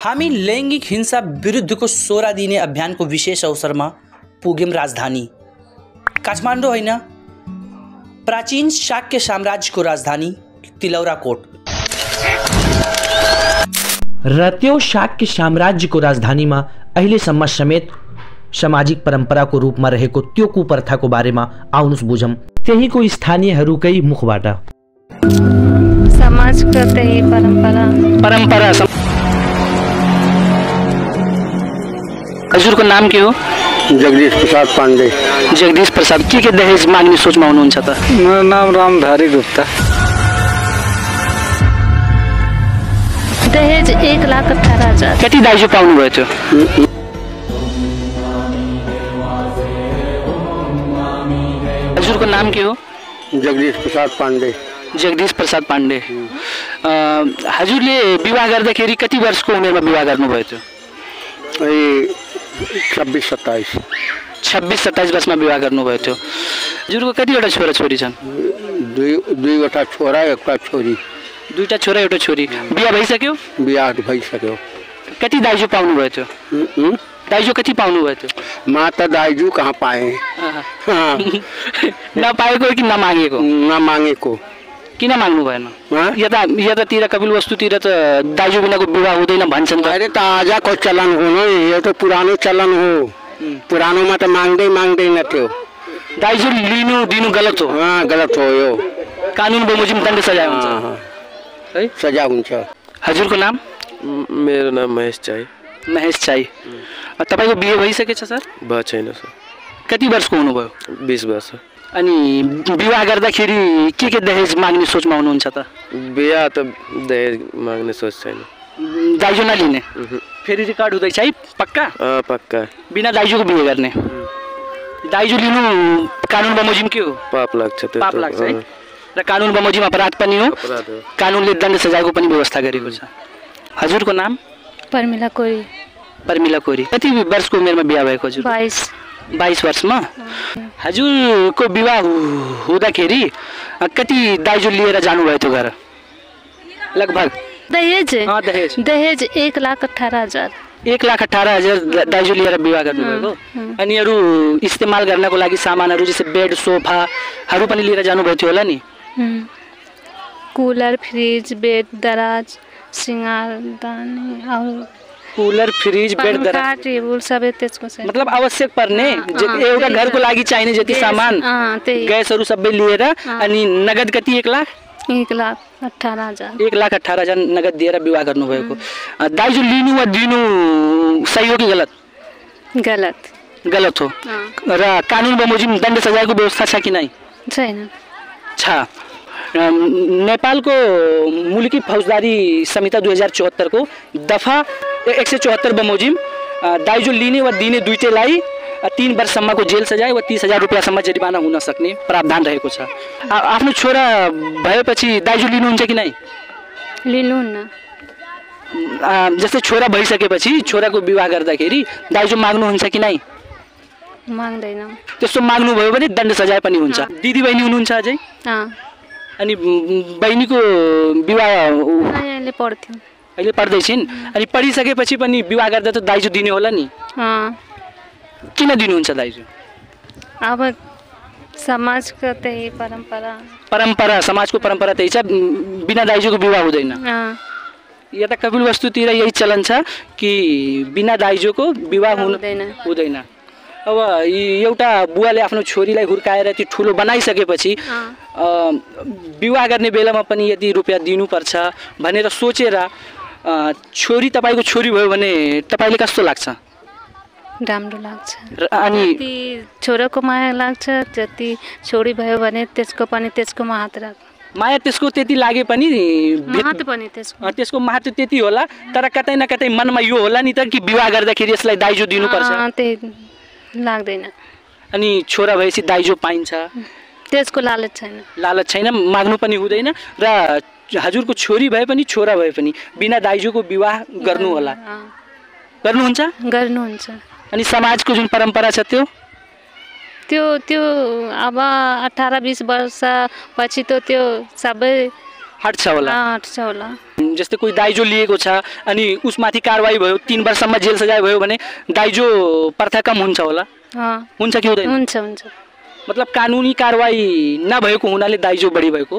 हामी लैंगिक हिंसा विरुद्धको 16 दिने अभियानको विशेष अवसरमा पुग्यौं राजधानी काठमाडौँ होइन, प्राचीन शाक्य साम्राज्यको राजधानी तिलौराकोट। र त्यो शाक्य साम्राज्यको राजधानीमा अहिलेसम्म समेत सामाजिक परम्पराको रूपमा रहेको त्यो कुप्रथाको बारेमा आउनुस् बुझौं त्यहीको स्थानीयहरूकै मुखबाट। समाजको त्यही परम्परा हजुरको नाम के हो? जगदीश प्रसाद पांडे। जगदीश प्रसाद, के दहेज माग्ने सोचमा हुनुहुन्छ त? मेरो नाम रामधारी गुप्ता। दहेज 1,18,000। कति दाइजो पाउनु भयो त्यो? हजुरको नाम के हो? जगदीश प्रसाद पांडे। जगदीश प्रसाद पांडे। हजुरले विवाह गर्दाखेरि कति वर्षको उमेरमा विवाह गर्नुभयो त्यो? 26-27। 26-27 वर्षमा विवाह गर्नुभयो थियो। हजुरको कतिवटा छोरा छोरी छन्? दुईवटा छोरा, एउटा छोरी। दुईटा छोरा, एउटा छोरी। बिहा भइसक्यो? बिहा भइसक्यो। कति दाइजो पाउनु भयो त्यो? दाइजो कति पाउनु भयो त्यो? म त दाइजो कहाँ पाएँ। नपाएको कि नमागेको? नमागेको। किन माग्नु भएन? यतातिर कपिल वस्तुतिर त दाइजो बिनाको विवाह हुँदैन भन्छन् त। अरे त आजको चलन हो न, यो त पुरानो चलन हो। पुरानोमा त माग्दैन थियो। दाइजो लिनु दिनु गलत हो। गलत हो। यो कानुन बमोजिम दण्ड सजाय हुन्छ है? सजाय हुन्छ। हजुरको नाम? मेरो नाम महेश चाई। महेश चाई। तपाईको बिहे भइसकेछ सर? भयो छैन सर। कति वर्षको हुनुभयो? 20 वर्ष। अनि विवाह गर्दाखेरि के दहेज माग्ने सोचमा हुनुहुन्छ त? बिहा त दहेज माग्ने सोच छैन। दाइजो नलिने? फेरि रिकर्ड हुँदैछ है? पक्का? पक्का। बिना दाइजोको बिहे गर्ने? दाइजो लिनु कानुन बमोजिम के हो? पाप लाग्छ त्यो। पाप लाग्छ है? र कानुन बमोजिम अपराध पनि हो। कानुनले दण्ड सजायको पनि व्यवस्था गरेको छ। हजुरको नाम? परमिला कोरी। परमिला कोरी। कति वर्षको उमेरमा बिहा भएको हजुर? 22 वर्षमा। हजुरको विवाह हुँदाखेरि कति दाइजो लिएर जानुभयो त्यो घर? लगभग दहेज 1,18,000। 1,18,000 दाइजो लिएर विवाह गर्नुभएको। अनि अरू इस्तेमाल गर्नको लागि सामानहरू जस्तै बेड सोफाहरू पनि लिएर जानुभएको थियो होला नि? कुलर, फ्रिज, बेड, दराज, सिंगारदानी और कुलर, फ्रिज, बेड, दराज, टेबल सबै त्यसको छ। मतलब आवश्यक पर्ने एउटा घरको लागि चाहिने जति सामान, ग्यासहरू सबै लिएर। अनि नगद कति? 1,18,000। 1,18,000 नगद दिएर विवाह गर्नुभएको। दाइजो लिनु वा दिनु सही हो कि गलत? गलत हो। र कानुन बमोजिम दण्ड सजायको व्यवस्था छ कि नै? छैन। छ। नेपालको मुलकी फौजदारी संहिता 2074 को दफा 174 बमोजिम दाइजो लिने वा दिने दुईटैलाई 3 वर्षसम्मको जेल सजाय वा 30,000 रुपियाँसम्म जरिवाना हुन सक्ने प्रावधान रहेको छ। आफ्नो छोरा भएपछि दाइजो लिनुहुन्छ कि नै? लिनुहुन्न। जस्तै छोरा भइसकेपछि छोराको विवाह गर्दाखेरि दाइजो माग्नुहुन्छ कि नै? माग्दैन। त्यस्तो माग्नुभयो भने दण्ड सजाय पनि हुन्छ। दिदी बहिनी हुनुहुन्छ अझै? अनि बहिनीको विवाह अहिले पढ्थ्यो। अहिले पढ्दैछिन्। अनि पढिसकेपछि पनि विवाह गर्दा त दाइजो दिने होला नि? किन दिनुहुन्छ दाइजो? अब समाजको त्यही परम्परा समाजको परम्परा त्यही छ। बिना दाइजोको विवाह हुँदैन। यता कपिल वस्तुतिर यही चलन छ कि बिना दाइजोको विवाह हुँदैन। अब एउटा बुवाले आफ्नो छोरीलाई हुर्काएर त्यो ठुलो बनाइसकेपछि विवाह गर्ने बेलामा पनि यदि रुपियाँ दिनुपर्छ भनेर सोचेर छोरी तपाईँको छोरी भयो भने तपाईँले कस्तो लाग्छ? राम्रो लाग्छ। अनि छोराको माया लाग्छ, जति छोरी भयो भने त्यसको महत्त्व लाग्छ। माया त्यसको त्यति लागे पनि त्यसको महत्त्व त्यति होला। तर कतै न कतै मनमा यो होला नि त कि विवाह गर्दाखेरि यसलाई दाइजो दिनुपर्छ। लाग्दैन। अनि छोरा भएपछि दाइजो पाइन्छ, त्यसको लालच छैन, माग्नु पनि हुँदैन। र हजुरको छोरी भए पनि छोरा भए पनि बिना दाइजोको विवाह गर्नु होला। गर्नुहुन्छ। अनि समाजको जुन परम्परा छ त्यो अब 18-20 वर्ष पछि त त्यो सबै हट्छ होला हट्छ होला। जस्तै कोही दाइजो लिएको छ अनि उसमाथि कारवाही भयो 3 वर्षसम्म जेल सजाय भयो भने दाइजो प्रथा कम हुन्छ होला हुन्छ कि हुँदैन हुन्छ हुन्छ मतलब कानुनी कारवाही नभएको हुनाले दाइजो बढी भएको